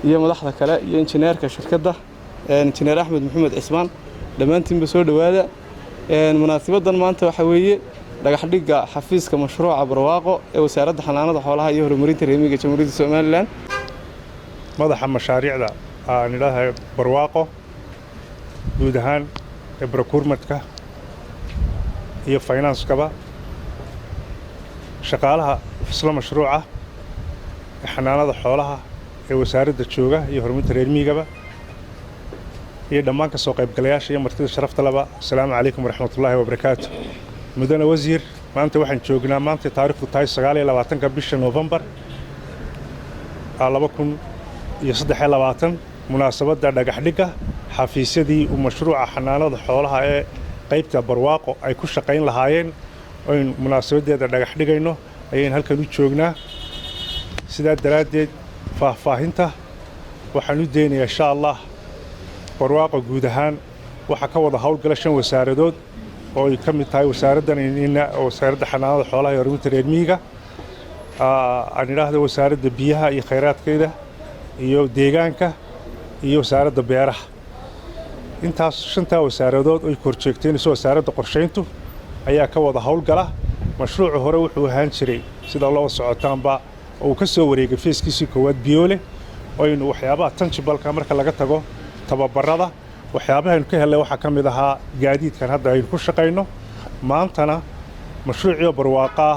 iyo madaxda kale iyo injineerka shirkadda injineer Axmed Maxamed Cismaan dhammaantiin soo dhawaada munaasabaddan maanta waxa weeye dhagax dhigga xafiiska mashruuca barwaaqo ee wasaaradda xanaanada xoolaha iyo horumarinta reer miyiga Jamhuuriyadda Soomaaliland madaxa mashaariicda aan ilaahay barwaaqo guud ahaan ee procurement-ka iyo finance-kaba shaqaalaha isla mashruuca xanaanada xoolaha ee wasaaradda jooga iyo horumarinta reer miyigaba iyo dhammaan ka soo qaybgalayaasha iyo martida sharafta laba assalaamu calaykum waraxmatullaahi wabarakaatu mudane wasiir maanta waxaan joognaa maanta taariikhdu tahay 29 bisha November 2023 munaasabadda dhagax dhigga xafiisyadii uu mashruuca xanaanada xoolaha ee qaybta barwaaqo ay ku shaqayn lahaayeen oo munaasabadeeda dhagax dhigayno ayaan halkan u joognaa sidaa daraaddeed faahfaahinta waxaan u deenayaa insha Allah barwaaqo guud ahaan waxa ka wada hawlgala 5 wasaaradood oo ay ka mid tahay wasaaradda xanaanada xoolaha iyo horumarinta reer miyiga aan idhaahdo wasaaradda biyaha iyo kheyraadkeeda iyo deegaanka iyo wasaaradda beeraha intaas 5 wasaaradood oo korjeegteenayso wasaaradda qorsheyntu ayaa ka wada hawlgala mashruucu hore wuxuu ahaan jiray sida loo socotaanba oo ka soo wareegay feeskiisii koowaad biyoole oo in waxyaabaha tangible-ka marka laga tago tababarada waxyaabaha ka helay waxa ka mid ahaa gaadiidkan hadda ay ku shaqeyno maantana mashruuciyo barwaaqo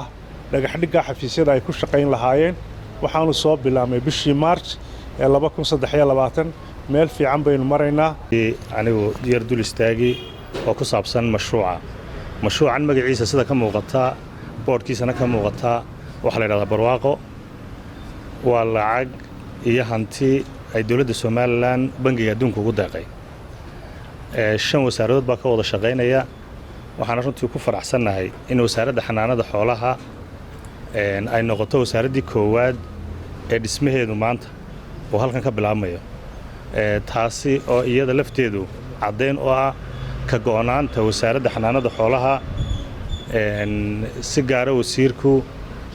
dhagax dhigga xafiisyada ay ku shaqeyn lahaayeen waxaanu soo bilaabmay bishii March ee 2023 meel fiican baynu maraynaa anigu yar dul istaagi oo ku saabsan mashruucan magaciisa sida ka muuqata boardkiisana ka muuqata waxa la yiraahdaa barwaaqo waa lacag iyo hanti ay dawladda Soomaaliland bangiga adduunka ugu deeqay 5 wasaaradood baa ka wada shaqeynaya waxaan runtii ku faraxsanahay in wasaaradda xanaanada xoolaha ay noqoto wasaaraddii koowaad ee dhismaheedu maanta oo halkan ka bilaabmayo taasi oo iyada lafteedu cadeyn oo ah ka go'naanta wasaaradda xanaanada xoolaha si gaar ah wasiirku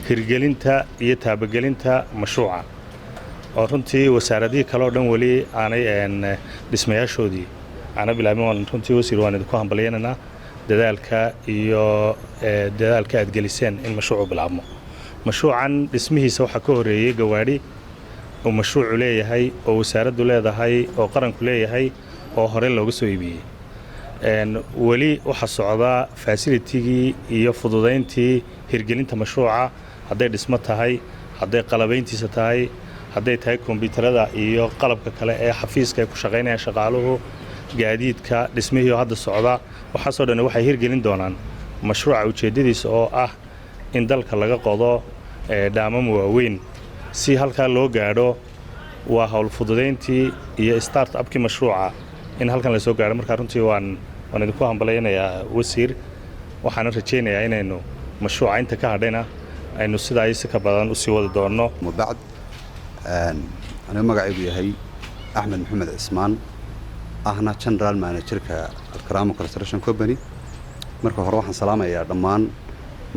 hirgelinta iyo taabagelinta mashruuca oo runtii wasaaradihii kale oo dhan wali aanay dhismayaashoodii ana bilaabin runtii wasiir waan idinku hambalyeynaa dadaalka aad geliseen in mashruucu bilaabmo mashruucan dhismihiisa waxa ka horeeyay gawaadhi oo mashruucu leeyahay oo wasaaraddu leedahay oo qaranku leeyahay oo hore looga soo iibiyay wali waxa socda facility-gii iyo fududeyntii hirgelinta mashruuca hadday dhismo tahay hadday qalabayntiisa tahay hadday tahay kombiyuutarada iyo qalabka kale ee xafiiska ay ku shaqeynayaan shaqaaluhu gaadiidka dhismihii oo hadda socda waxaasoo dhan waxay hirgelin doonaan mashruuca ujeedadiisa oo ah in dalka laga qodo dhaamam waaweyn si halkaa loo gaadho waa hawl fududeyntii iyo start upkii mashruuca in halkan la soo gaadho markaa runtii waan idinku hambalaynayaa wasiir waxaan rajaynayaa inaynu mashruuca inta ka hadhayna aynu sidaa si ka badan u sii wadi doonno mubacd aniga magacaygu yahay Axmed Maxamed Cismaan ahna General Manager-ka Alkaramo Construction Company marka hore waxaan salaamayaa dhammaan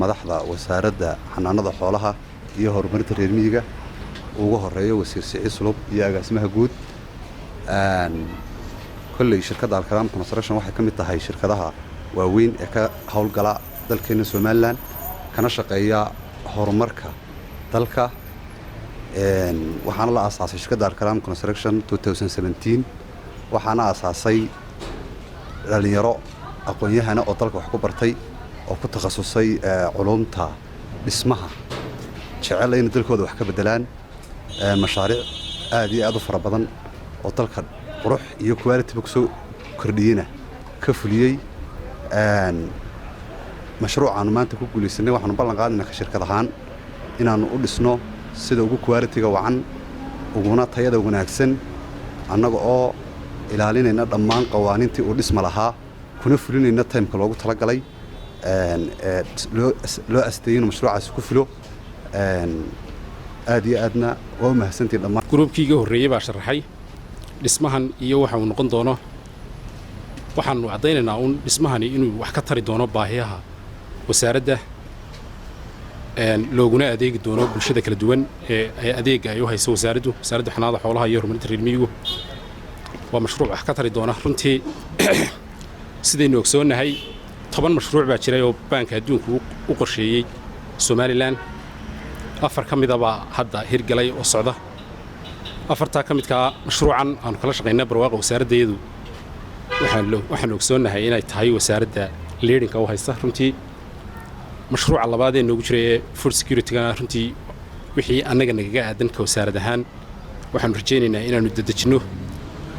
madaxda wasaaradda xanaanada xoolaha iyo horumarinta reer miyiga ugu horeeyo wasiir Siciid Sulub iyo agaasimaha guud kulli shirkadda Alkaramo Construction waxay ka mid tahay shirkadaha waaweyn ee ka hawlgala dalkeena Soomaaliland kana shaqeeya horumarka dalka waxaana la aasaasay shirkadda Alkaramo Construction 2017 waxaana aasaasay dhalinyaro aqoon-yahana oo dalka wax ku bartay oo ku takhasusay culumta dhismaha jecel in dalkooda wax ka bedelaan mashaariic aad iyo aad u fara badan oo dalka qurux iyo quality ku soo kordhiyana ka fuliyay mashruucan maanta ku guuleysanay waxaan ballan qaadnaa ka shirkad ahaan inaan u dhisno sida ugu quality-ga wacan uguna tayada wanaagsan annaga oo ilaalinayna dhammaan qawaaniintii uu dhisma lahaa kuna fulinayna time-ka loogu talagalay loo asteeyay mashruucaasi ku fulo aad iyo aadna waa mahadsantii dhammaan groupkiiga horeeyay baa sharaxay dhismahan iyo waxa uu noqon doono waxaanu cadaynaynaa dhismahani inuu wax ka tari doono baahiyaha wasaaradda looguna adeegi doono bulshada kala duwan ee adeega ay u hayso wasaaradda xanaanada xoolaha iyo horumarinta reer miyigu waa mashruuc wax ka tari doona runtii sidaynu ogsoonahay 10 mashruuc baa jiray oo baanka adduunku u qorsheeyay Somaliland 4 ka mid ah hadda hirgalay oo socda 4 ka mid ka mashruucan aan kala shaqeynaa barwaaqo wasaaraddeedu waxaan ogsoonahay inay tahay wasaaradda leading oo haysta runtii mashruuca labaad ee noogu jiray food security-ga runtii wixii annaga nagaga aadan ka wasaarad ahaan waxaan rajaynaynaa inaanu dadajino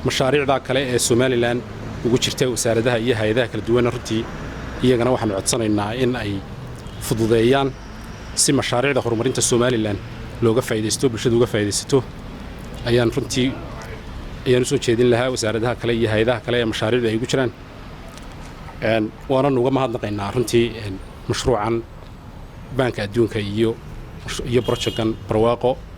mashaariicda kale ee Somaliland ugu jirta wasaaradaha iyo hay'adaha kala duwan runtii iyagana waxaan codsanaynaa in ay fududeeyaan si mashaariicda horumarinta Somaliland looga faa'iideysto bulshada uga faa'iideysto ayaan runtii soo jeedin lahaa wasaaradaha kale iyo hay'adaha kale ee mashaariicda ay ugu jiraan waana uga mahadnaqaynaa runtii mashruucan baanka adduunka iyo project-kan barwaaqo